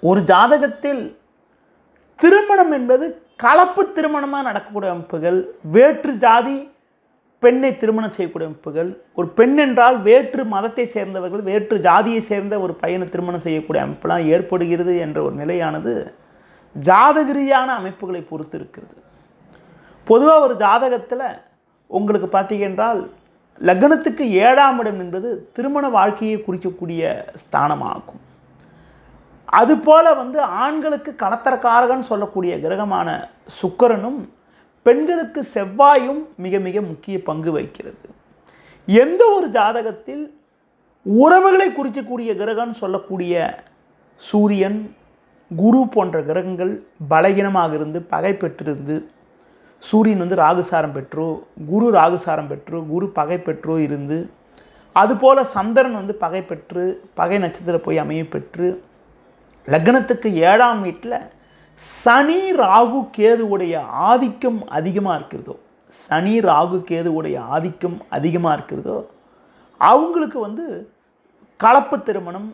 ஒரு ஜாதகத்தில் திருமணம் என்பது கலப்பு திருமணமாக நடக்கக்கூடிய அமைப்புகள், வேற்று ஜாதி பெண்ணை திருமணம் செய்யக்கூடிய அமைப்புகள், ஒரு பெண் என்றால் வேற்று மதத்தை சேர்ந்தவர்கள் வேற்று ஜாதியை சேர்ந்த ஒரு பையனை திருமணம் செய்யக்கூடிய அமைப்பெல்லாம் ஏற்படுகிறது என்ற ஒரு நிலையானது ஜாதக ரீதியான அமைப்புகளை பொறுத்து இருக்கிறது. பொதுவாக ஒரு ஜாதகத்தில் உங்களுக்கு பார்த்தீங்க என்றால் லக்னத்துக்கு 7ஆம் இடம் என்பது திருமண வாழ்க்கையை குறிக்கக்கூடிய ஸ்தானமாகும். அதுபோல ஆண்களுக்கு கலத்தரக்காரகன் சொல்லக்கூடிய கிரகமான சுக்கிரனும் பெண்களுக்கு செவ்வாயும் மிக மிக முக்கிய பங்கு வகிக்கிறது. எந்த ஒரு ஜாதகத்தில் உறவுகளை குறிக்கக்கூடிய கிரகம் சொல்லக்கூடிய சூரியன், குரு போன்ற கிரகங்கள் பலகீனமாக இருந்து பகை பெற்றிருந்து, சூரியன் ராகுசாரம் பெற்றோ, குரு ராகுசாரம் பெற்றோ, குரு பகை பெற்றோ இருந்து, அதுபோல் சந்திரன் பகை பெற்று பகை நட்சத்திரம் போய் அமைய பெற்று, லக்னத்துக்கு 7ஆம் வீட்டில் சனி ராகு கேதுவுடைய ஆதிக்கம் அதிகமாக இருக்கிறதோ, சனி ராகு கேதுவுடைய ஆதிக்கம் அதிகமாக இருக்கிறதோ அவங்களுக்கு கலப்பு திருமணம்,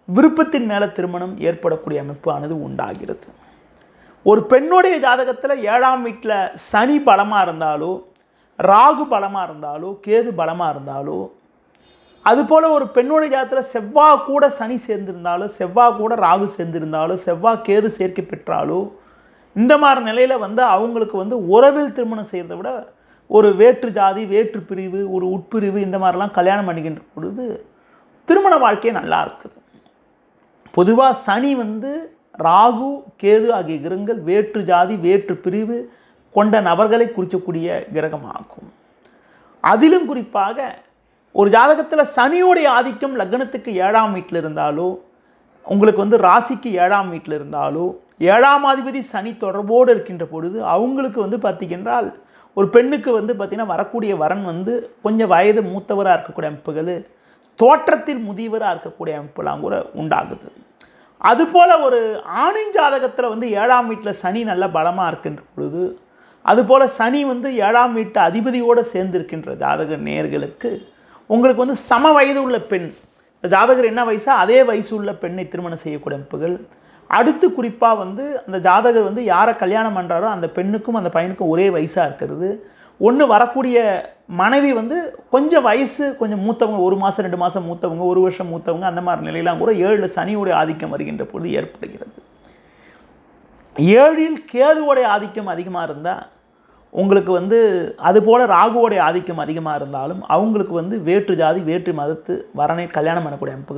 விருப்பத்தின் மேலே திருமணம் ஏற்படக்கூடிய அமைப்பானது உண்டாகிறது. ஒரு பெண்ணுடைய ஜாதகத்தில் 7ஆம் வீட்டில் சனி பலமாக இருந்தாலோ, ராகு பலமாக இருந்தாலோ, கேது பலமாக இருந்தாலோ, அதுபோல் ஒரு பெண்ணுடைய ஜாதகத்தில் செவ்வாய் கூட சனி சேர்ந்திருந்தாலோ, செவ்வாய் கூட ராகு சேர்ந்திருந்தாலோ, செவ்வாய் கேது சேர்க்கை பெற்றாலோ, இந்த மாதிரி நிலையில் அவங்களுக்கு உறவில் திருமணம் செய்கிறத விட ஒரு வேற்று ஜாதி, வேற்று பிரிவு, ஒரு உட்பிரிவு இந்த மாதிரிலாம் கல்யாணம் பண்ணிக்கின்ற பொழுது திருமண வாழ்க்கை நல்லா இருக்குது. பொதுவாக சனி ராகு கேது ஆகிய கிரகங்கள் வேற்று ஜாதி, வேற்று பிரிவு கொண்ட நபர்களை குறிக்கக்கூடிய கிரகமாகும். அதிலும் குறிப்பாக ஒரு ஜாதகத்தில் சனியோடைய ஆதிக்கம் லக்னத்துக்கு 7ஆம் வீட்டில் இருந்தாலோ, உங்களுக்கு ராசிக்கு 7ஆம் வீட்டில் இருந்தாலோ, 7ஆம் அதிபதி சனி தொடர்போடு இருக்கின்ற பொழுது அவங்களுக்கு பார்த்தீங்கன்றால் ஒரு பெண்ணுக்கு பார்த்தீங்கன்னா வரக்கூடிய வரன் கொஞ்சம் வயது மூத்தவராக இருக்கக்கூடிய அமைப்புகள், தோற்றத்தில் முதியவராக இருக்கக்கூடிய அமைப்புலாம் கூட உண்டாகுது. அதுபோல் ஒரு ஆணின் ஜாதகத்தில் 7ஆம் வீட்டில் சனி நல்ல பலமாக இருக்கின்ற பொழுது, அதுபோல் சனி 7ஆம் வீட்டு அதிபதியோடு சேர்ந்திருக்கின்ற ஜாதக நேயர்களுக்கு உங்களுக்கு சம வயது உள்ள பெண், ஜாதகர் என்ன வயசா அதே வயசு உள்ள பெண்ணை திருமணம் செய்யக்கூடிய அமைப்புகள். அடுத்து குறிப்பாக அந்த ஜாதகர் யாரை கல்யாணம் பண்ணுறாரோ அந்த பெண்ணுக்கும் அந்த பையனுக்கும் ஒரே வயசாக இருக்கிறது. ஒன்று வரக்கூடிய மனைவி கொஞ்சம் வயசு கொஞ்சம் மூத்தவங்க, 1 மாதம் 2 மாதம் மூத்தவங்க, 1 வருஷம் மூத்தவங்க, அந்த மாதிரி நிலையெல்லாம் கூட 7 சனியோடைய ஆதிக்கம் வருகின்ற பொழுது ஏற்படுகிறது. 7இல் கேதுவோடைய ஆதிக்கம் அதிகமாக இருந்தால் உங்களுக்கு அதுபோல் ராகுவோடைய ஆதிக்கம் அதிகமாக இருந்தாலும் அவங்களுக்கு வேற்று ஜாதி, வேற்று மதத்து வரனை கல்யாணம் பண்ணக்கூடிய அமைப்புகள்